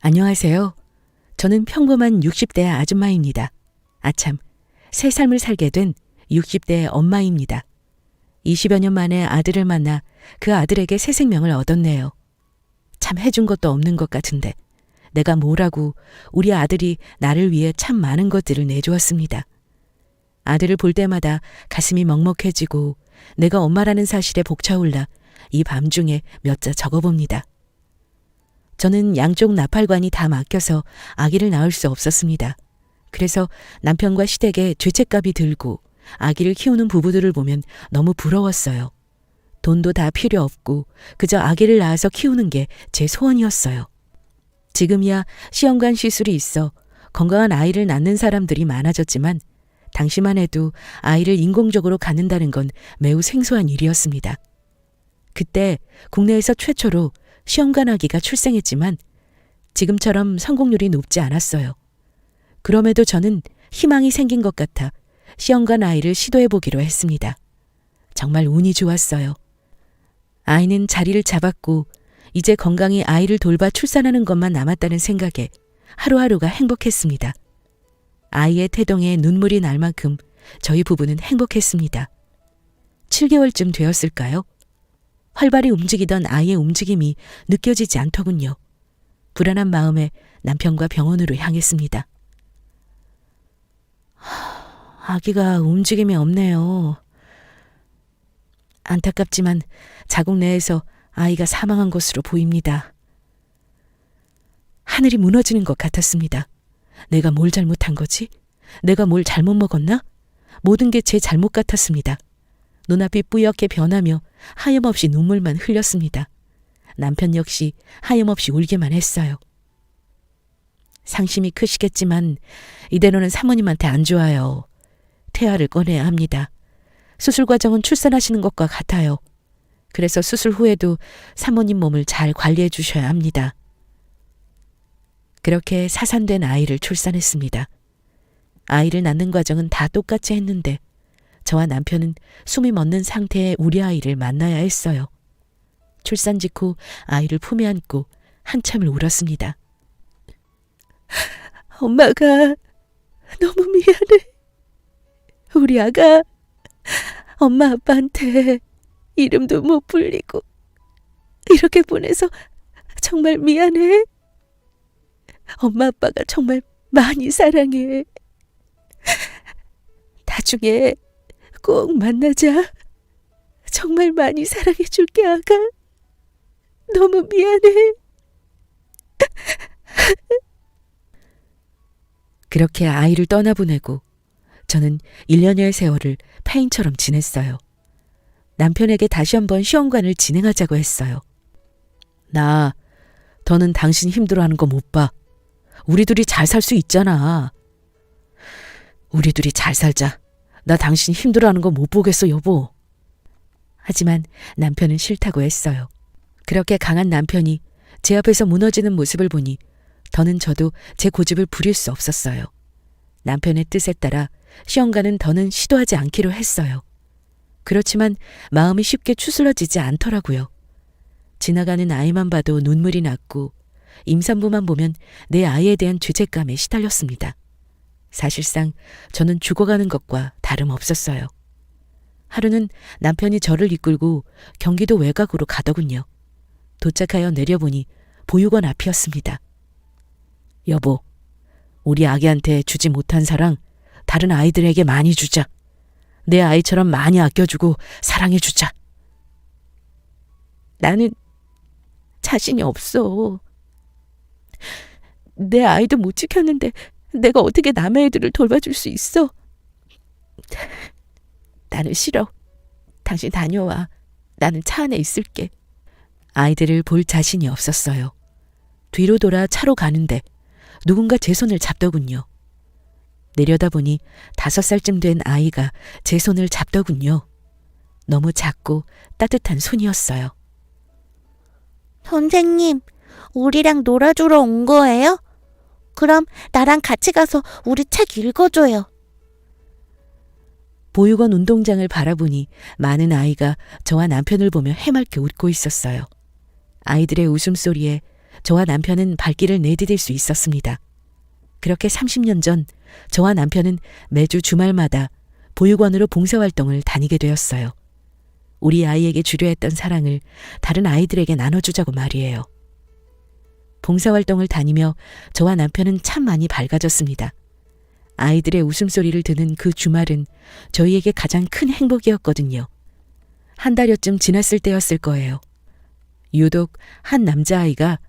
안녕하세요. 저는 평범한 60대 아줌마입니다. 아참, 새 삶을 살게 된 60대 엄마입니다. 20여 년 만에 아들을 만나 그 아들에게 새 생명을 얻었네요. 참 해준 것도 없는 것 같은데 내가 뭐라고 우리 아들이 나를 위해 참 많은 것들을 내주었습니다. 아들을 볼 때마다 가슴이 먹먹해지고 내가 엄마라는 사실에 벅차올라 이 밤중에 몇 자 적어봅니다. 저는 양쪽 나팔관이 다 막혀서 아기를 낳을 수 없었습니다. 그래서 남편과 시댁에 죄책감이 들고 아기를 키우는 부부들을 보면 너무 부러웠어요. 돈도 다 필요 없고 그저 아기를 낳아서 키우는 게 제 소원이었어요. 지금이야 시험관 시술이 있어 건강한 아이를 낳는 사람들이 많아졌지만 당시만 해도 아이를 인공적으로 갖는다는 건 매우 생소한 일이었습니다. 그때 국내에서 최초로 시험관 아기가 출생했지만 지금처럼 성공률이 높지 않았어요. 그럼에도 저는 희망이 생긴 것 같아 시험관 아이를 시도해보기로 했습니다. 정말 운이 좋았어요. 아이는 자리를 잡았고 이제 건강히 아이를 돌봐 출산하는 것만 남았다는 생각에 하루하루가 행복했습니다. 아이의 태동에 눈물이 날 만큼 저희 부부는 행복했습니다. 7개월쯤 되었을까요? 활발히 움직이던 아이의 움직임이 느껴지지 않더군요. 불안한 마음에 남편과 병원으로 향했습니다. 아기가 움직임이 없네요. 안타깝지만 자궁 내에서 아이가 사망한 것으로 보입니다. 하늘이 무너지는 것 같았습니다. 내가 뭘 잘못한 거지? 내가 뭘 잘못 먹었나? 모든 게 제 잘못 같았습니다. 눈앞이 뿌옇게 변하며 하염없이 눈물만 흘렸습니다. 남편 역시 하염없이 울기만 했어요. 상심이 크시겠지만 이대로는 사모님한테 안 좋아요. 태아를 꺼내야 합니다. 수술 과정은 출산하시는 것과 같아요. 그래서 수술 후에도 사모님 몸을 잘 관리해 주셔야 합니다. 그렇게 사산된 아이를 출산했습니다. 아이를 낳는 과정은 다 똑같이 했는데 저와 남편은 숨이 멎는 상태의 우리 아이를 만나야 했어요. 출산 직후 아이를 품에 안고 한참을 울었습니다. 엄마가 너무 미안해. 우리 아가 엄마 아빠한테 이름도 못 불리고 이렇게 보내서 정말 미안해. 엄마 아빠가 정말 많이 사랑해. 나중에 꼭 만나자. 정말 많이 사랑해 줄게, 아가. 너무 미안해. 그렇게 아이를 떠나보내고 저는 1년여의 세월을 파인처럼 지냈어요. 남편에게 다시 한번 시험관을 진행하자고 했어요. 나 더는 당신 힘들어하는 거 못 봐. 우리 둘이 잘 살 수 있잖아. 우리 둘이 잘 살자. 나 당신 힘들어하는 거 못 보겠어, 여보. 하지만 남편은 싫다고 했어요. 그렇게 강한 남편이 제 앞에서 무너지는 모습을 보니 더는 저도 제 고집을 부릴 수 없었어요. 남편의 뜻에 따라 시험관은 더는 시도하지 않기로 했어요. 그렇지만 마음이 쉽게 추스러지지 않더라고요. 지나가는 아이만 봐도 눈물이 났고 임산부만 보면 내 아이에 대한 죄책감에 시달렸습니다. 사실상 저는 죽어가는 것과 다름없었어요. 하루는 남편이 저를 이끌고 경기도 외곽으로 가더군요. 도착하여 내려보니 보육원 앞이었습니다. 여보, 우리 아기한테 주지 못한 사랑 다른 아이들에게 많이 주자. 내 아이처럼 많이 아껴주고 사랑해주자. 나는 자신이 없어. 내 아이도 못 지켰는데 내가 어떻게 남의 애들을 돌봐줄 수 있어? 나는 싫어. 당신 다녀와. 나는 차 안에 있을게. 아이들을 볼 자신이 없었어요. 뒤로 돌아 차로 가는데 누군가 제 손을 잡더군요. 내려다보니 5살쯤 된 아이가 제 손을 잡더군요. 너무 작고 따뜻한 손이었어요. 선생님, 우리랑 놀아주러 온 거예요? 그럼 나랑 같이 가서 우리 책 읽어줘요. 보육원 운동장을 바라보니 많은 아이가 저와 남편을 보며 해맑게 웃고 있었어요. 아이들의 웃음소리에 저와 남편은 발길을 내디딜 수 있었습니다. 그렇게 30년 전 저와 남편은 매주 주말마다 보육원으로 봉사활동을 다니게 되었어요. 우리 아이에게 주려 했던 사랑을 다른 아이들에게 나눠주자고 말이에요. 봉사활동을 다니며 저와 남편은 참 많이 밝아졌습니다. 아이들의 웃음소리를 듣는 그 주말은 저희에게 가장 큰 행복이었거든요. 한 달여쯤 지났을 때였을 거예요. 유독 한 남자아이가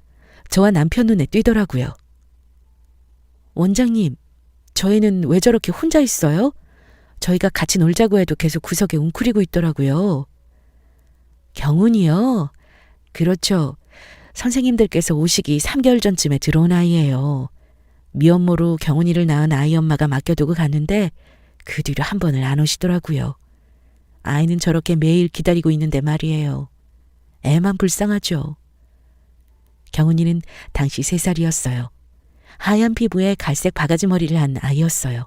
저와 남편 눈에 띄더라고요. 원장님, 저희는 왜 저렇게 혼자 있어요? 저희가 같이 놀자고 해도 계속 구석에 웅크리고 있더라고요. 경훈이요? 그렇죠. 선생님들께서 오시기 3개월 전쯤에 들어온 아이예요. 미혼모로 경훈이를 낳은 아이 엄마가 맡겨두고 갔는데 그 뒤로 한 번을 안 오시더라고요. 아이는 저렇게 매일 기다리고 있는데 말이에요. 애만 불쌍하죠. 경훈이는 당시 3살이었어요. 하얀 피부에 갈색 바가지 머리를 한 아이였어요.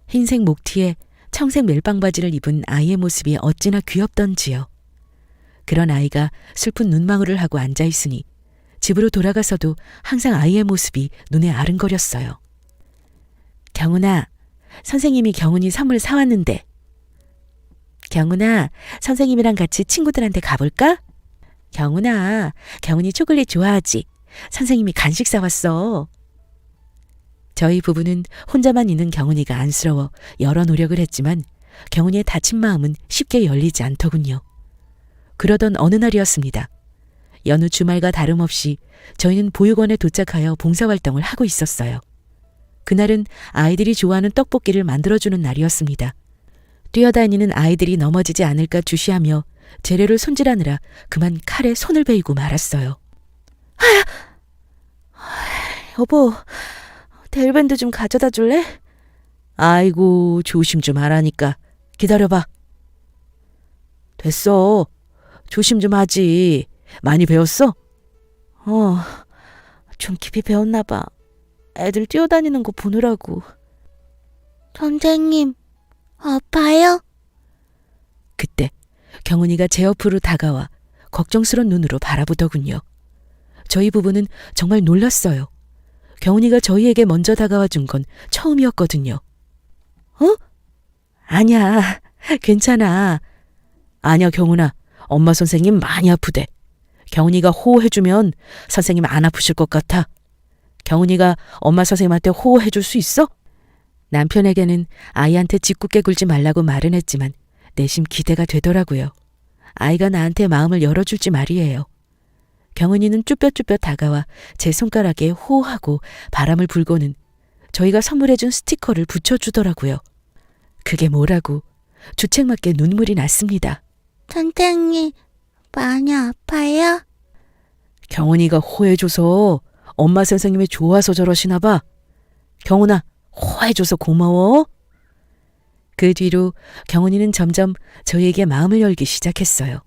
흰색 목티에 청색 멜빵 바지를 입은 아이의 모습이 어찌나 귀엽던지요. 그런 아이가 슬픈 눈망울을 하고 앉아있으니 집으로 돌아가서도 항상 아이의 모습이 눈에 아른거렸어요. 경훈아, 선생님이 경훈이 선물 사왔는데. 경훈아, 선생님이랑 같이 친구들한테 가볼까? 경훈아, 경훈이 초콜릿 좋아하지? 선생님이 간식 사왔어. 저희 부부는 혼자만 있는 경훈이가 안쓰러워 여러 노력을 했지만 경훈이의 다친 마음은 쉽게 열리지 않더군요. 그러던 어느 날이었습니다. 여느 주말과 다름없이 저희는 보육원에 도착하여 봉사활동을 하고 있었어요. 그날은 아이들이 좋아하는 떡볶이를 만들어주는 날이었습니다. 뛰어다니는 아이들이 넘어지지 않을까 주시하며 재료를 손질하느라 그만 칼에 손을 베이고 말았어요. 여보, 델밴드 좀 가져다 줄래? 아이고, 조심 좀 하라니까. 기다려봐. 됐어. 조심 좀 하지. 많이 배웠어? 좀 깊이 배웠나 봐. 애들 뛰어다니는 거 보느라고. 선생님, 아파요? 그때 경훈이가 제 옆으로 다가와 걱정스런 눈으로 바라보더군요. 저희 부부는 정말 놀랐어요. 경훈이가 저희에게 먼저 다가와 준 건 처음이었거든요. 아니야, 괜찮아. 아니야, 경훈아. 엄마 선생님 많이 아프대. 경훈이가 호호해주면 선생님 안 아프실 것 같아. 경훈이가 엄마 선생님한테 호호해줄 수 있어? 남편에게는 아이한테 짓궂게 굴지 말라고 말은 했지만 내심 기대가 되더라고요. 아이가 나한테 마음을 열어줄지 말이에요. 경은이는 쭈뼛쭈뼛 다가와 제 손가락에 호호하고 바람을 불고는 저희가 선물해준 스티커를 붙여주더라고요. 그게 뭐라고 주책맞게 눈물이 났습니다. 선생님, 많이 아파요? 경은이가 호해줘서 엄마 선생님이 좋아서 저러시나 봐. 경은아, 호해줘서 고마워. 그 뒤로 경은이는 점점 저희에게 마음을 열기 시작했어요.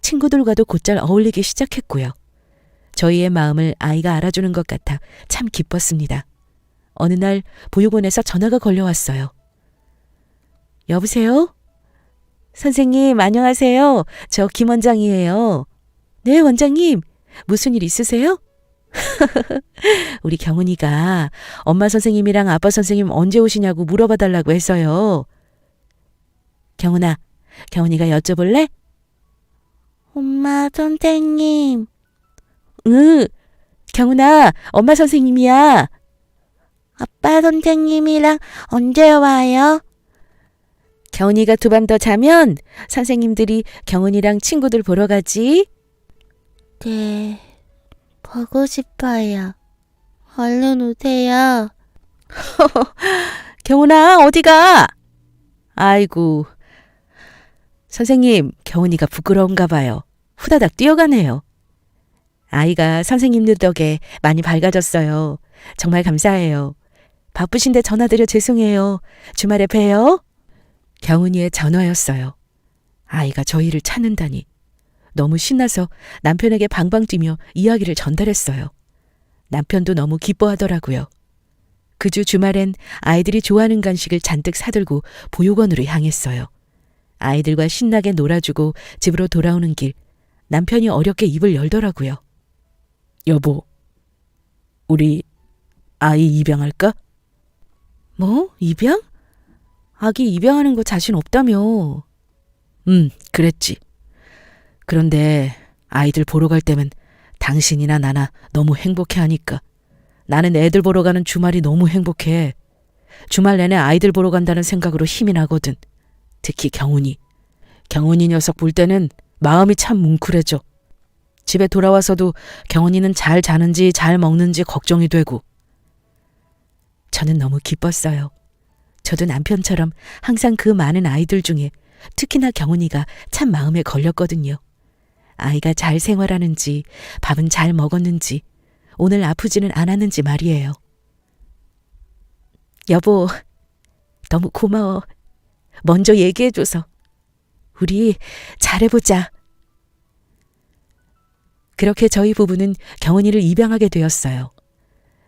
친구들과도 곧잘 어울리기 시작했고요. 저희의 마음을 아이가 알아주는 것 같아 참 기뻤습니다. 어느 날 보육원에서 전화가 걸려왔어요. 여보세요? 선생님, 안녕하세요. 저 김 원장이에요. 네, 원장님. 무슨 일 있으세요? 우리 경은이가 엄마 선생님이랑 아빠 선생님 언제 오시냐고 물어봐달라고 해서요. 경은아, 경은이가 여쭤볼래? 엄마 선생님. 응, 경은아, 엄마 선생님이야. 아빠 선생님이랑 언제 와요? 경은이가 2밤 더 자면 선생님들이 경은이랑 친구들 보러 가지. 네, 보고 싶어요. 얼른 오세요. 경은아, 어디가? 아이고, 선생님, 경은이가 부끄러운가 봐요. 후다닥 뛰어가네요. 아이가 선생님들 덕에 많이 밝아졌어요. 정말 감사해요. 바쁘신데 전화드려 죄송해요. 주말에 봬요. 경은이의 전화였어요. 아이가 저희를 찾는다니. 너무 신나서 남편에게 방방 뛰며 이야기를 전달했어요. 남편도 너무 기뻐하더라고요. 그 주 주말엔 아이들이 좋아하는 간식을 잔뜩 사들고 보육원으로 향했어요. 아이들과 신나게 놀아주고 집으로 돌아오는 길, 남편이 어렵게 입을 열더라고요. 여보, 우리 아이 입양할까? 뭐? 입양? 아기 입양하는 거 자신 없다며. 그랬지. 그런데 아이들 보러 갈 때면 당신이나 나나 너무 행복해하니까. 나는 애들 보러 가는 주말이 너무 행복해. 주말 내내 아이들 보러 간다는 생각으로 힘이 나거든. 특히 경훈이 녀석 볼 때는 마음이 참 뭉클해져. 집에 돌아와서도 경훈이는 잘 자는지 잘 먹는지 걱정이 되고. 저는 너무 기뻤어요. 저도 남편처럼 항상 그 많은 아이들 중에 특히나 경훈이가 참 마음에 걸렸거든요. 아이가 잘 생활하는지, 밥은 잘 먹었는지, 오늘 아프지는 않았는지 말이에요. 여보, 너무 고마워. 먼저 얘기해줘서. 우리 잘해보자. 그렇게 저희 부부는 경훈이를 입양하게 되었어요.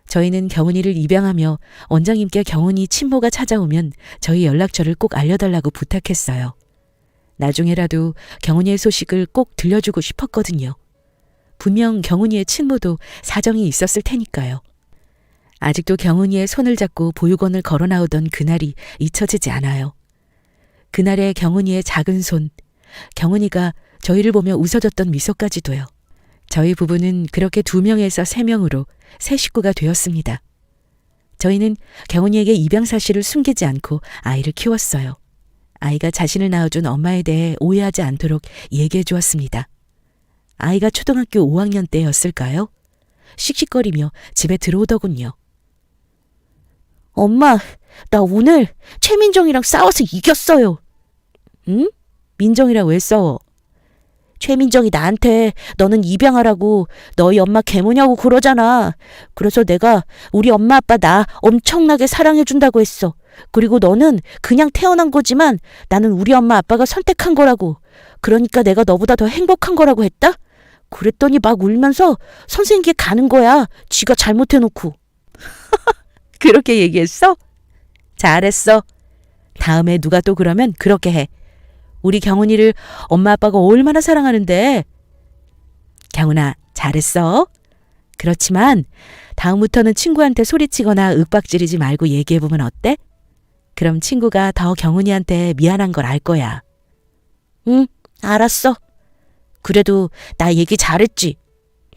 저희는 경훈이를 입양하며 원장님께 경훈이 친모가 찾아오면 저희 연락처를 꼭 알려달라고 부탁했어요. 나중에라도 경훈이의 소식을 꼭 들려주고 싶었거든요. 분명 경훈이의 친모도 사정이 있었을 테니까요. 아직도 경훈이의 손을 잡고 보육원을 걸어 나오던 그날이 잊혀지지 않아요. 그날의 경훈이의 작은 손, 경훈이가 저희를 보며 웃어줬던 미소까지도요. 저희 부부는 그렇게 2명에서 3명으로 새 식구가 되었습니다. 저희는 경훈이에게 입양 사실을 숨기지 않고 아이를 키웠어요. 아이가 자신을 낳아준 엄마에 대해 오해하지 않도록 얘기해 주었습니다. 아이가 초등학교 5학년 때였을까요? 씩씩거리며 집에 들어오더군요. 엄마, 나 오늘 최민정이랑 싸워서 이겼어요. 응? 민정이랑 왜 싸워? 최민정이 나한테 너는 입양하라고 너희 엄마 개모냐고 그러잖아. 그래서 내가 우리 엄마 아빠 나 엄청나게 사랑해준다고 했어. 그리고 너는 그냥 태어난 거지만 나는 우리 엄마 아빠가 선택한 거라고. 그러니까 내가 너보다 더 행복한 거라고 했다? 그랬더니 막 울면서 선생님께 가는 거야. 지가 잘못해놓고. 그렇게 얘기했어? 잘했어. 다음에 누가 또 그러면 그렇게 해. 우리 경훈이를 엄마 아빠가 얼마나 사랑하는데. 경훈아, 잘했어. 그렇지만 다음부터는 친구한테 소리치거나 윽박지르지 말고 얘기해보면 어때? 그럼 친구가 더 경훈이한테 미안한 걸 알 거야. 응, 알았어. 그래도 나 얘기 잘했지?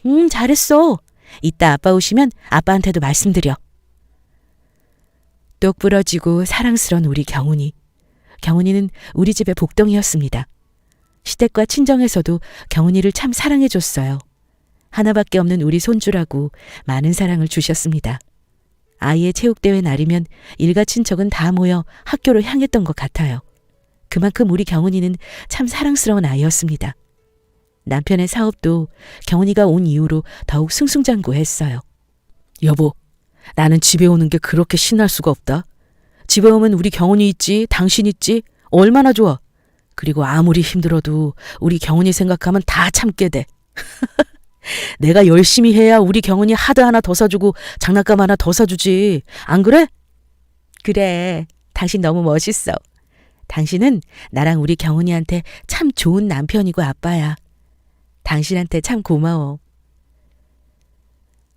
응, 잘했어. 이따 아빠 오시면 아빠한테도 말씀드려. 똑부러지고 사랑스러운 우리 경훈이. 경훈이는 우리 집의 복덩이였습니다. 시댁과 친정에서도 경훈이를 참 사랑해줬어요. 하나밖에 없는 우리 손주라고 많은 사랑을 주셨습니다. 아이의 체육대회 날이면 일가 친척은 다 모여 학교로 향했던 것 같아요. 그만큼 우리 경훈이는 참 사랑스러운 아이였습니다. 남편의 사업도 경훈이가 온 이후로 더욱 승승장구했어요. 여보, 나는 집에 오는 게 그렇게 신날 수가 없다. 집에 오면 우리 경훈이 있지, 당신 있지, 얼마나 좋아. 그리고 아무리 힘들어도 우리 경훈이 생각하면 다 참게 돼. 내가 열심히 해야 우리 경훈이 하드 하나 더 사주고 장난감 하나 더 사주지. 안 그래? 그래, 당신 너무 멋있어. 당신은 나랑 우리 경훈이한테 참 좋은 남편이고 아빠야. 당신한테 참 고마워.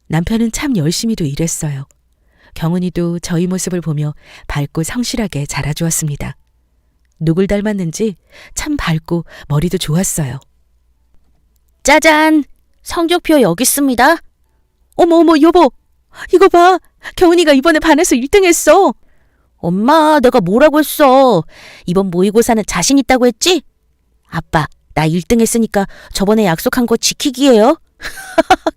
남편은 참 열심히도 일했어요. 경훈이도 저희 모습을 보며 밝고 성실하게 자라주었습니다. 누굴 닮았는지 참 밝고 머리도 좋았어요. 짜잔! 성적표 여기 있습니다. 어머 여보, 이거 봐. 경훈이가 이번에 반에서 1등 했어. 엄마, 내가 뭐라고 했어? 이번 모의고사는 자신 있다고 했지? 아빠, 나 1등 했으니까 저번에 약속한 거 지키기예요.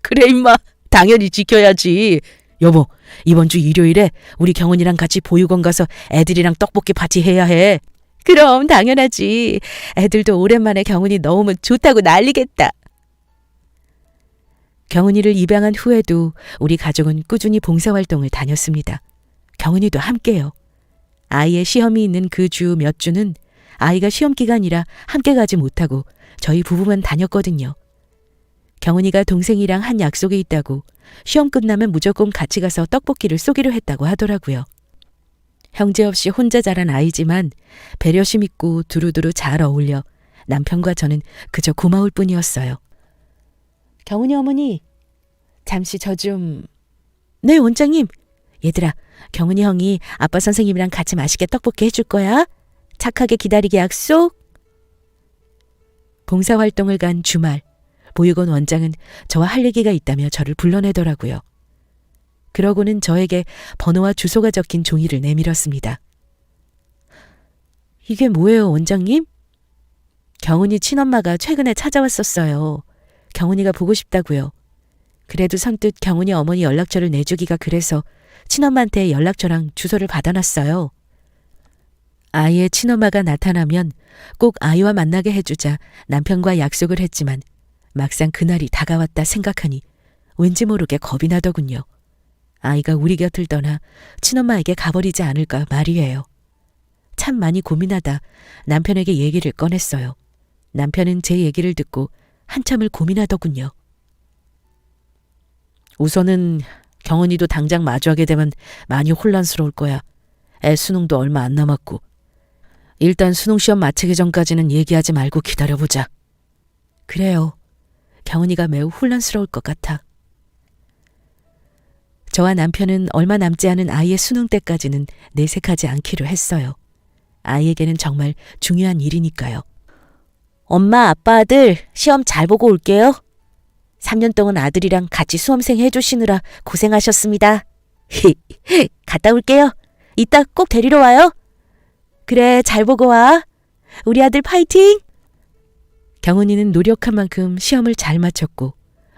그래 임마, 당연히 지켜야지. 여보, 이번 주 일요일에 우리 경훈이랑 같이 보육원 가서 애들이랑 떡볶이 파티 해야 해. 그럼 당연하지. 애들도 오랜만에 경훈이 넣으면 좋다고 난리겠다. 경훈이를 입양한 후에도 우리 가족은 꾸준히 봉사활동을 다녔습니다. 경훈이도 함께요. 아이의 시험이 있는 그 주 몇 주는 아이가 시험 기간이라 함께 가지 못하고 저희 부부만 다녔거든요. 경훈이가 동생이랑 한 약속이 있다고 시험 끝나면 무조건 같이 가서 떡볶이를 쏘기로 했다고 하더라고요. 형제 없이 혼자 자란 아이지만 배려심 있고 두루두루 잘 어울려 남편과 저는 그저 고마울 뿐이었어요. 경훈이 어머니, 잠시 저 좀... 네, 원장님. 얘들아, 경훈이 형이 아빠 선생님이랑 같이 맛있게 떡볶이 해줄 거야. 착하게 기다리게 약속. 봉사활동을 간 주말, 보육원 원장은 저와 할 얘기가 있다며 저를 불러내더라고요. 그러고는 저에게 번호와 주소가 적힌 종이를 내밀었습니다. 이게 뭐예요, 원장님? 경훈이 친엄마가 최근에 찾아왔었어요. 경훈이가 보고 싶다고요. 그래도 선뜻 경훈이 어머니 연락처를 내주기가 그래서 친엄마한테 연락처랑 주소를 받아놨어요. 아이의 친엄마가 나타나면 꼭 아이와 만나게 해주자 남편과 약속을 했지만 막상 그날이 다가왔다 생각하니 왠지 모르게 겁이 나더군요. 아이가 우리 곁을 떠나 친엄마에게 가버리지 않을까 말이에요. 참 많이 고민하다 남편에게 얘기를 꺼냈어요. 남편은 제 얘기를 듣고 한참을 고민하더군요. 우선은 경은이도 당장 마주하게 되면 많이 혼란스러울 거야. 애 수능도 얼마 안 남았고. 일단 수능 시험 마치기 전까지는 얘기하지 말고 기다려보자. 그래요. 경은이가 매우 혼란스러울 것 같아. 저와 남편은 얼마 남지 않은 아이의 수능 때까지는 내색하지 않기로 했어요. 아이에게는 정말 중요한 일이니까요. 엄마, 아빠, 아들 시험 잘 보고 올게요. 3년 동안 아들이랑 같이 수험생 해주시느라 고생하셨습니다. 갔다 올게요. 이따 꼭 데리러 와요. 그래, 잘 보고 와. 우리 아들 파이팅! 경은이는 노력한 만큼 시험을 잘 마쳤고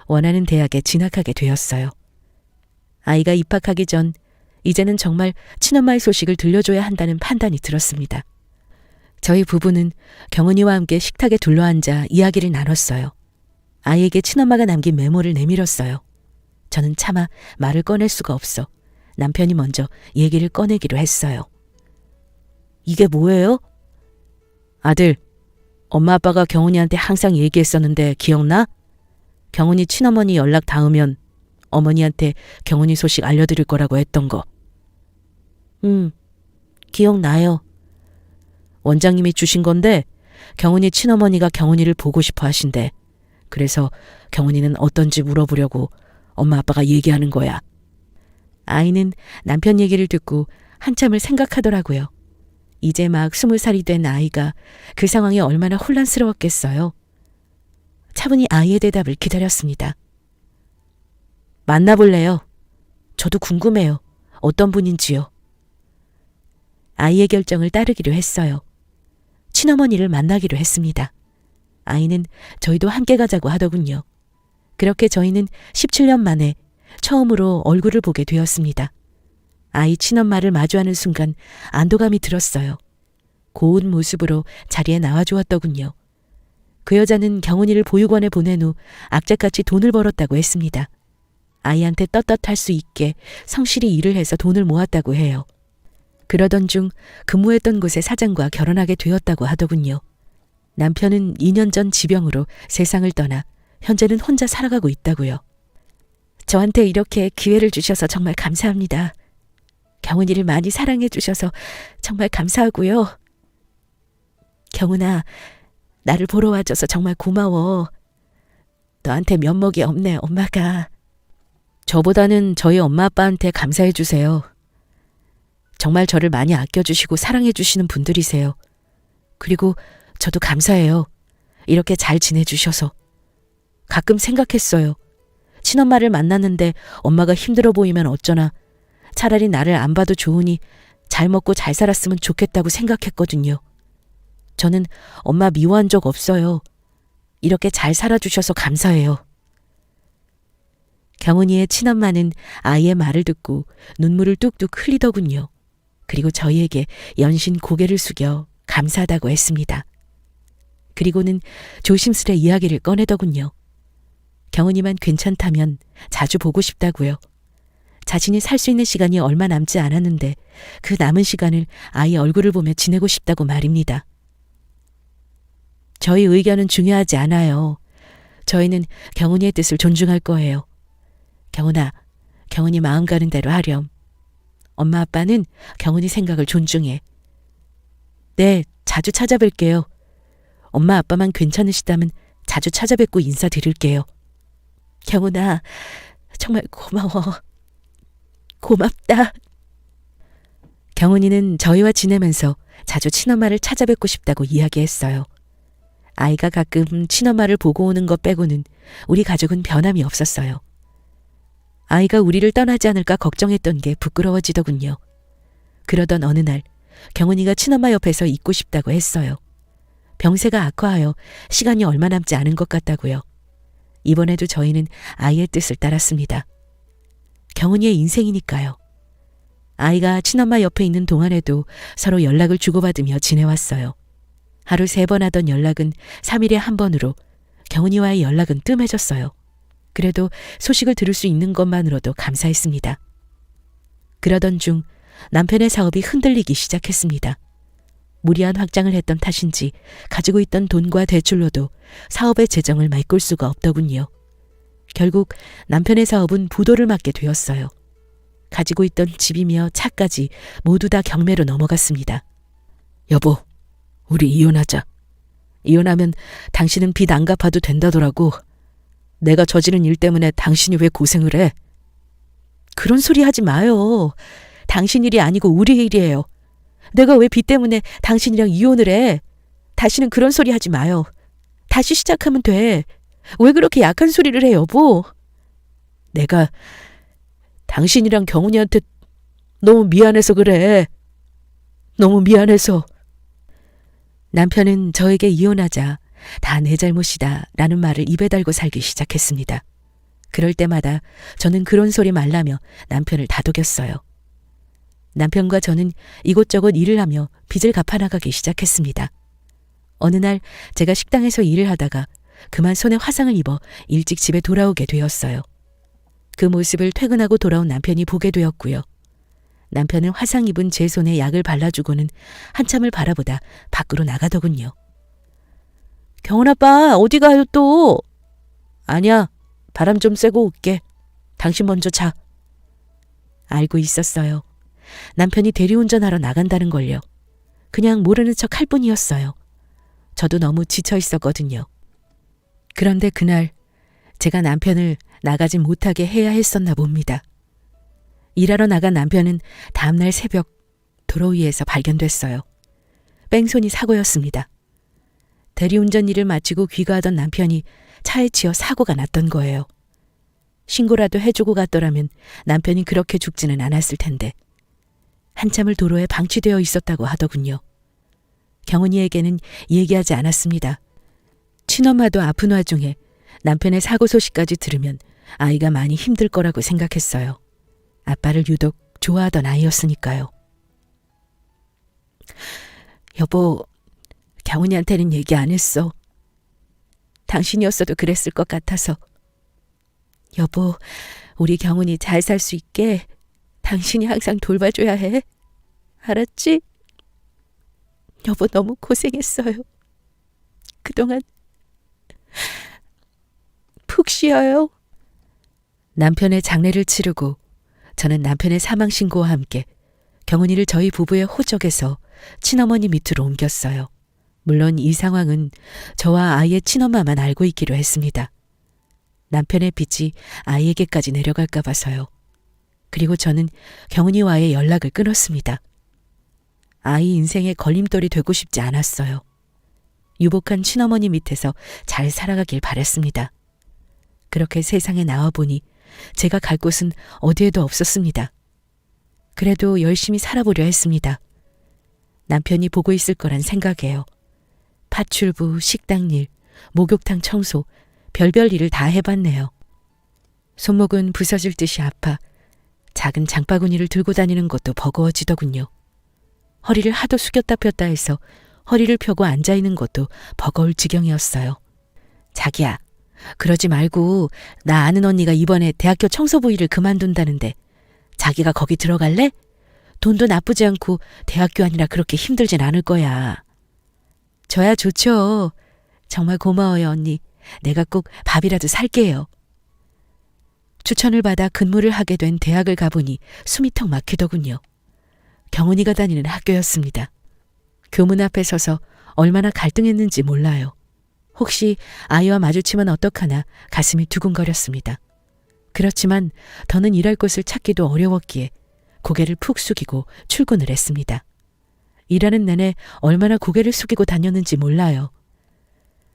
원하는 대학에 진학하게 되었어요. 아이가 입학하기 전 이제는 정말 친엄마의 소식을 들려줘야 한다는 판단이 들었습니다. 저희 부부는 경은이와 함께 식탁에 둘러앉아 이야기를 나눴어요. 아이에게 친엄마가 남긴 메모를 내밀었어요. 저는 차마 말을 꺼낼 수가 없어 남편이 먼저 얘기를 꺼내기로 했어요. 이게 뭐예요? 아들, 엄마 아빠가 경은이한테 항상 얘기했었는데 기억나? 경은이 친어머니 연락 닿으면 어머니한테 경은이 소식 알려드릴 거라고 했던 거. 기억나요. 원장님이 주신 건데 경은이 친어머니가 경은이를 보고 싶어 하신대. 그래서 경은이는 어떤지 물어보려고 엄마 아빠가 얘기하는 거야. 아이는 남편 얘기를 듣고 한참을 생각하더라고요. 이제 막 20살이 된 아이가 그 상황이 얼마나 혼란스러웠겠어요. 차분히 아이의 대답을 기다렸습니다. 만나볼래요? 저도 궁금해요. 어떤 분인지요. 아이의 결정을 따르기로 했어요. 친어머니를 만나기로 했습니다. 아이는 저희도 함께 가자고 하더군요. 그렇게 저희는 17년 만에 처음으로 얼굴을 보게 되었습니다. 아이 친엄마를 마주하는 순간 안도감이 들었어요. 고운 모습으로 자리에 나와주었더군요. 그 여자는 경은이를 보육원에 보낸 후 악착같이 돈을 벌었다고 했습니다. 아이한테 떳떳할 수 있게 성실히 일을 해서 돈을 모았다고 해요. 그러던 중 근무했던 곳의 사장과 결혼하게 되었다고 하더군요. 남편은 2년 전 지병으로 세상을 떠나 현재는 혼자 살아가고 있다고요. 저한테 이렇게 기회를 주셔서 정말 감사합니다. 경은이를 많이 사랑해 주셔서 정말 감사하고요. 경은아, 나를 보러 와줘서 정말 고마워. 너한테 면목이 없네, 엄마가. 저보다는 저희 엄마 아빠한테 감사해 주세요. 정말 저를 많이 아껴주시고 사랑해 주시는 분들이세요. 그리고 저도 감사해요. 이렇게 잘 지내주셔서. 가끔 생각했어요. 친엄마를 만났는데 엄마가 힘들어 보이면 어쩌나. 차라리 나를 안 봐도 좋으니 잘 먹고 잘 살았으면 좋겠다고 생각했거든요. 저는 엄마 미워한 적 없어요. 이렇게 잘 살아주셔서 감사해요. 경은이의 친엄마는 아이의 말을 듣고 눈물을 뚝뚝 흘리더군요. 그리고 저희에게 연신 고개를 숙여 감사하다고 했습니다. 그리고는 조심스레 이야기를 꺼내더군요. 경은이만 괜찮다면 자주 보고 싶다고요. 자신이 살 수 있는 시간이 얼마 남지 않았는데 그 남은 시간을 아이 얼굴을 보며 지내고 싶다고 말입니다. 저희 의견은 중요하지 않아요. 저희는 경은이의 뜻을 존중할 거예요. 경은아, 경은이 마음 가는 대로 하렴. 엄마 아빠는 경은이 생각을 존중해. 네, 자주 찾아뵐게요. 엄마 아빠만 괜찮으시다면 자주 찾아뵙고 인사드릴게요. 경은아, 정말 고마워. 고맙다. 경은이는 저희와 지내면서 자주 친엄마를 찾아뵙고 싶다고 이야기했어요. 아이가 가끔 친엄마를 보고 오는 것 빼고는 우리 가족은 변함이 없었어요. 아이가 우리를 떠나지 않을까 걱정했던 게 부끄러워지더군요. 그러던 어느 날 경은이가 친엄마 옆에서 있고 싶다고 했어요. 병세가 악화하여 시간이 얼마 남지 않은 것 같다고요. 이번에도 저희는 아이의 뜻을 따랐습니다. 경은이의 인생이니까요. 아이가 친엄마 옆에 있는 동안에도 서로 연락을 주고받으며 지내왔어요. 하루 3번 하던 연락은 3일에 1번으로 경은이와의 연락은 뜸해졌어요. 그래도 소식을 들을 수 있는 것만으로도 감사했습니다. 그러던 중 남편의 사업이 흔들리기 시작했습니다. 무리한 확장을 했던 탓인지 가지고 있던 돈과 대출로도 사업의 재정을 메꿀 수가 없더군요. 결국 남편의 사업은 부도를 맞게 되었어요. 가지고 있던 집이며 차까지 모두 다 경매로 넘어갔습니다. 여보, 우리 이혼하자. 이혼하면 당신은 빚 안 갚아도 된다더라고. 내가 저지른 일 때문에 당신이 왜 고생을 해? 그런 소리 하지 마요. 당신 일이 아니고 우리 일이에요. 내가 왜 빚 때문에 당신이랑 이혼을 해? 다시는 그런 소리 하지 마요. 다시 시작하면 돼. 왜 그렇게 약한 소리를 해, 여보? 내가 당신이랑 경훈이한테 너무 미안해서 그래. 너무 미안해서. 남편은 저에게 이혼하자 다 내 잘못이다 라는 말을 입에 달고 살기 시작했습니다. 그럴 때마다 저는 그런 소리 말라며 남편을 다독였어요. 남편과 저는 이곳저곳 일을 하며 빚을 갚아나가기 시작했습니다. 어느 날 제가 식당에서 일을 하다가 그만 손에 화상을 입어 일찍 집에 돌아오게 되었어요. 그 모습을 퇴근하고 돌아온 남편이 보게 되었고요. 남편은 화상 입은 제 손에 약을 발라주고는 한참을 바라보다 밖으로 나가더군요. 경훈 아빠 어디 가요 또? 아니야, 바람 좀 쐬고 올게. 당신 먼저 자. 알고 있었어요. 남편이 대리운전하러 나간다는 걸요. 그냥 모르는 척 할 뿐이었어요. 저도 너무 지쳐 있었거든요. 그런데 그날 제가 남편을 나가지 못하게 해야 했었나 봅니다. 일하러 나간 남편은 다음날 새벽 도로 위에서 발견됐어요. 뺑소니 사고였습니다. 대리운전 일을 마치고 귀가하던 남편이 차에 치여 사고가 났던 거예요. 신고라도 해주고 갔더라면 남편이 그렇게 죽지는 않았을 텐데 한참을 도로에 방치되어 있었다고 하더군요. 경은이에게는 얘기하지 않았습니다. 친엄마도 아픈 와중에 남편의 사고 소식까지 들으면 아이가 많이 힘들 거라고 생각했어요. 아빠를 유독 좋아하던 아이였으니까요. 여보, 경은이한테는 얘기 안 했어. 당신이었어도 그랬을 것 같아서. 여보, 우리 경은이 잘 살 수 있게 당신이 항상 돌봐줘야 해. 알았지? 여보 너무 고생했어요. 그동안 푹 쉬어요. 남편의 장례를 치르고 저는 남편의 사망 신고와 함께 경은이를 저희 부부의 호적에서 친어머니 밑으로 옮겼어요. 물론 이 상황은 저와 아이의 친엄마만 알고 있기로 했습니다. 남편의 빚이 아이에게까지 내려갈까 봐서요. 그리고 저는 경은이와의 연락을 끊었습니다. 아이 인생의 걸림돌이 되고 싶지 않았어요. 유복한 친어머니 밑에서 잘 살아가길 바랬습니다. 그렇게 세상에 나와보니 제가 갈 곳은 어디에도 없었습니다. 그래도 열심히 살아보려 했습니다. 남편이 보고 있을 거란 생각에요. 파출부, 식당일, 목욕탕 청소, 별별 일을 다 해봤네요. 손목은 부서질 듯이 아파 작은 장바구니를 들고 다니는 것도 버거워지더군요. 허리를 하도 숙였다 폈다 해서 허리를 펴고 앉아있는 것도 버거울 지경이었어요. 자기야, 그러지 말고 나 아는 언니가 이번에 대학교 청소부 일을 그만둔다는데 자기가 거기 들어갈래? 돈도 나쁘지 않고 대학교 아니라 그렇게 힘들진 않을 거야. 저야 좋죠. 정말 고마워요, 언니. 내가 꼭 밥이라도 살게요. 추천을 받아 근무를 하게 된 대학을 가보니 숨이 턱 막히더군요. 경은이가 다니는 학교였습니다. 교문 앞에 서서 얼마나 갈등했는지 몰라요. 혹시 아이와 마주치면 어떡하나 가슴이 두근거렸습니다. 그렇지만 더는 일할 곳을 찾기도 어려웠기에 고개를 푹 숙이고 출근을 했습니다. 일하는 내내 얼마나 고개를 숙이고 다녔는지 몰라요.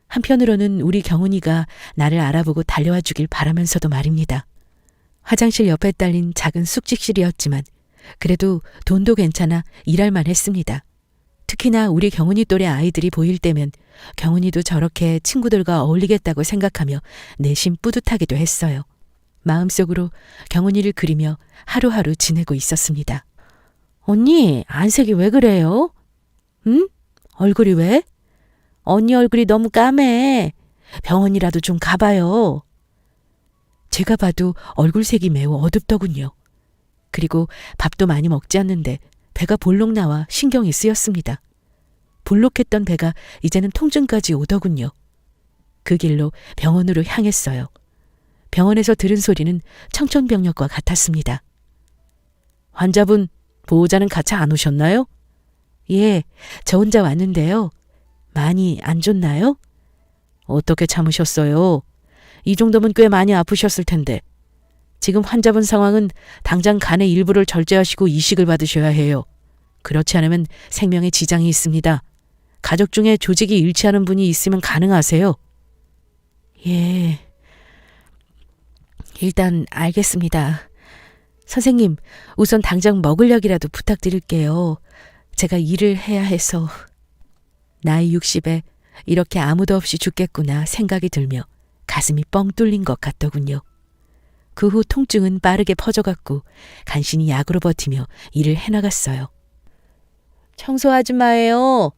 한편으로는 우리 경훈이가 나를 알아보고 달려와 주길 바라면서도 말입니다. 화장실 옆에 딸린 작은 숙직실이었지만 그래도 돈도 괜찮아 일할만 했습니다. 특히나 우리 경훈이 또래 아이들이 보일 때면 경훈이도 저렇게 친구들과 어울리겠다고 생각하며 내심 뿌듯하기도 했어요. 마음속으로 경훈이를 그리며 하루하루 지내고 있었습니다. 언니, 안색이 왜 그래요? 응? 얼굴이 왜? 언니 얼굴이 너무 까매. 병원이라도 좀 가봐요. 제가 봐도 얼굴색이 매우 어둡더군요. 그리고 밥도 많이 먹지 않는데 배가 볼록 나와 신경이 쓰였습니다. 볼록했던 배가 이제는 통증까지 오더군요. 그 길로 병원으로 향했어요. 병원에서 들은 소리는 청천벽력과 같았습니다. 환자분, 보호자는 같이 안 오셨나요? 예, 저 혼자 왔는데요. 많이 안 좋나요? 어떻게 참으셨어요? 이 정도면 꽤 많이 아프셨을 텐데. 지금 환자분 상황은 당장 간의 일부를 절제하시고 이식을 받으셔야 해요. 그렇지 않으면 생명에 지장이 있습니다. 가족 중에 조직이 일치하는 분이 있으면 가능하세요? 예, 일단 알겠습니다. 선생님, 우선 당장 먹을 약이라도 부탁드릴게요. 제가 일을 해야 해서. 나이 60에 이렇게 아무도 없이 죽겠구나 생각이 들며 가슴이 뻥 뚫린 것 같더군요. 그 후 통증은 빠르게 퍼져갔고 간신히 약으로 버티며 일을 해나갔어요. 청소 아줌마예요.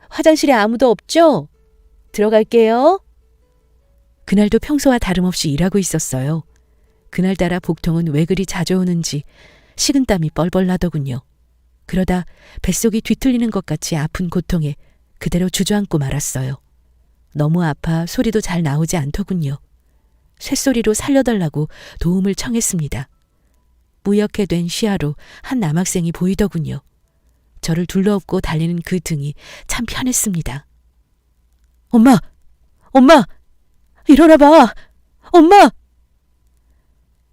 화장실에 아무도 없죠? 들어갈게요. 그날도 평소와 다름없이 일하고 있었어요. 그날따라 복통은 왜 그리 자주 오는지 식은땀이 뻘뻘 나더군요. 그러다 뱃속이 뒤틀리는 것 같이 아픈 고통에 그대로 주저앉고 말았어요. 너무 아파 소리도 잘 나오지 않더군요. 쇳소리로 살려달라고 도움을 청했습니다. 뿌옇게 된 시야로 한 남학생이 보이더군요. 저를 둘러엎고 달리는 그 등이 참 편했습니다. 엄마! 엄마! 일어나봐! 엄마!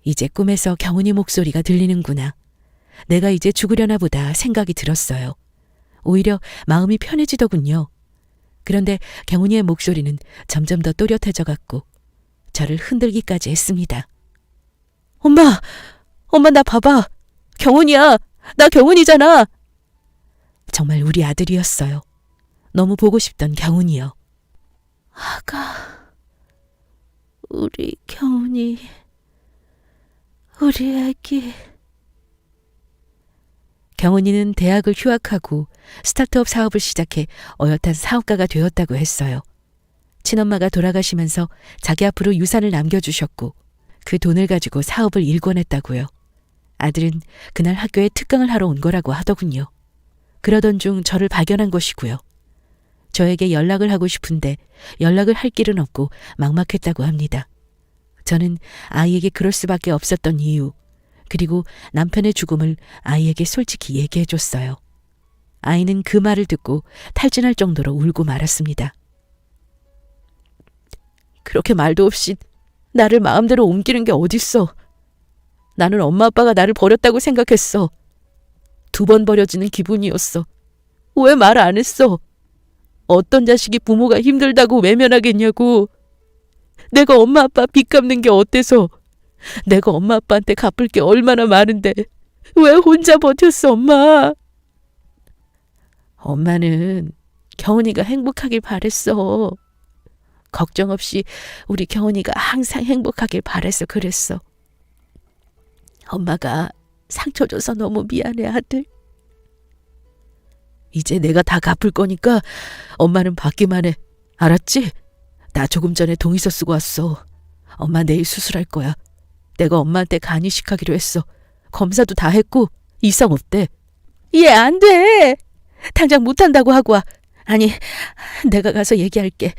이제 꿈에서 경훈이 목소리가 들리는구나. 내가 이제 죽으려나 보다 생각이 들었어요. 오히려 마음이 편해지더군요. 그런데 경훈이의 목소리는 점점 더 또렷해져 갔고 저를 흔들기까지 했습니다. 엄마! 엄마 나 봐봐! 경훈이야! 나 경훈이잖아! 정말 우리 아들이었어요. 너무 보고 싶던 경훈이요. 아가, 우리 경훈이, 우리 애기. 경훈이는 대학을 휴학하고 스타트업 사업을 시작해 어엿한 사업가가 되었다고 했어요. 친엄마가 돌아가시면서 자기 앞으로 유산을 남겨주셨고 그 돈을 가지고 사업을 일궈냈다고요. 아들은 그날 학교에 특강을 하러 온 거라고 하더군요. 그러던 중 저를 발견한 것이고요. 저에게 연락을 하고 싶은데 연락을 할 길은 없고 막막했다고 합니다. 저는 아이에게 그럴 수밖에 없었던 이유, 그리고 남편의 죽음을 아이에게 솔직히 얘기해줬어요. 아이는 그 말을 듣고 탈진할 정도로 울고 말았습니다. 그렇게 말도 없이 나를 마음대로 옮기는 게 어딨어. 나는 엄마 아빠가 나를 버렸다고 생각했어. 2번 버려지는 기분이었어. 왜 말 안 했어? 어떤 자식이 부모가 힘들다고 외면하겠냐고. 내가 엄마 아빠 빚 갚는 게 어때서? 내가 엄마 아빠한테 갚을 게 얼마나 많은데 왜 혼자 버텼어, 엄마? 엄마는 경훈이가 행복하길 바랬어. 걱정 없이 우리 경훈이가 항상 행복하길 바래서 그랬어. 엄마가 상처 줘서 너무 미안해, 아들. 이제 내가 다 갚을 거니까 엄마는 받기만 해. 알았지? 나 조금 전에 동의서 쓰고 왔어. 엄마 내일 수술할 거야. 내가 엄마한테 간 이식하기로 했어. 검사도 다 했고 이상 없대. 얘 안 돼. 당장 못한다고 하고 와. 아니, 내가 가서 얘기할게.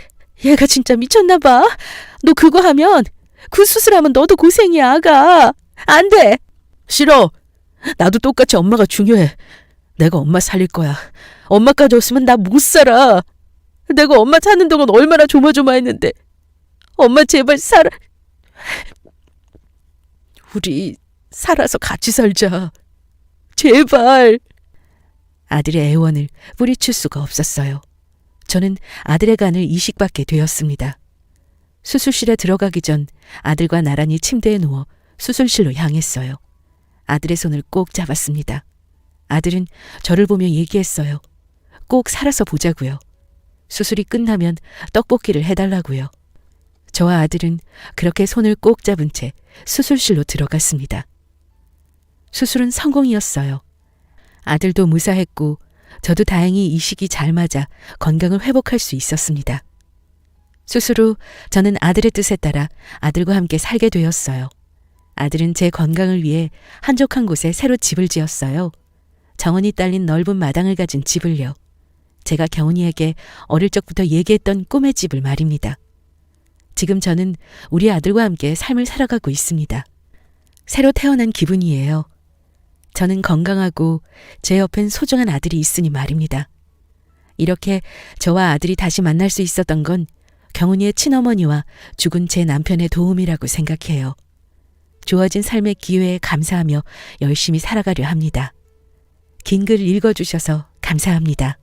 얘가 진짜 미쳤나 봐. 너 그거 하면, 그 수술하면 너도 고생이야, 아가. 안 돼. 싫어. 나도 똑같이 엄마가 중요해. 내가 엄마 살릴 거야. 엄마까지 없으면 나 못 살아. 내가 엄마 찾는 동안 얼마나 조마조마했는데. 엄마 제발 살아. 우리 살아서 같이 살자. 제발. 아들의 애원을 뿌리칠 수가 없었어요. 저는 아들의 간을 이식받게 되었습니다. 수술실에 들어가기 전 아들과 나란히 침대에 누워 수술실로 향했어요. 아들의 손을 꼭 잡았습니다. 아들은 저를 보며 얘기했어요. 꼭 살아서 보자고요. 수술이 끝나면 떡볶이를 해달라고요. 저와 아들은 그렇게 손을 꼭 잡은 채 수술실로 들어갔습니다. 수술은 성공이었어요. 아들도 무사했고 저도 다행히 이식이 잘 맞아 건강을 회복할 수 있었습니다. 수술 후 저는 아들의 뜻에 따라 아들과 함께 살게 되었어요. 아들은 제 건강을 위해 한적한 곳에 새로 집을 지었어요. 정원이 딸린 넓은 마당을 가진 집을요. 제가 경훈이에게 어릴 적부터 얘기했던 꿈의 집을 말입니다. 지금 저는 우리 아들과 함께 삶을 살아가고 있습니다. 새로 태어난 기분이에요. 저는 건강하고 제 옆엔 소중한 아들이 있으니 말입니다. 이렇게 저와 아들이 다시 만날 수 있었던 건 경훈이의 친어머니와 죽은 제 남편의 도움이라고 생각해요. 주어진 삶의 기회에 감사하며 열심히 살아가려 합니다. 긴 글 읽어주셔서 감사합니다.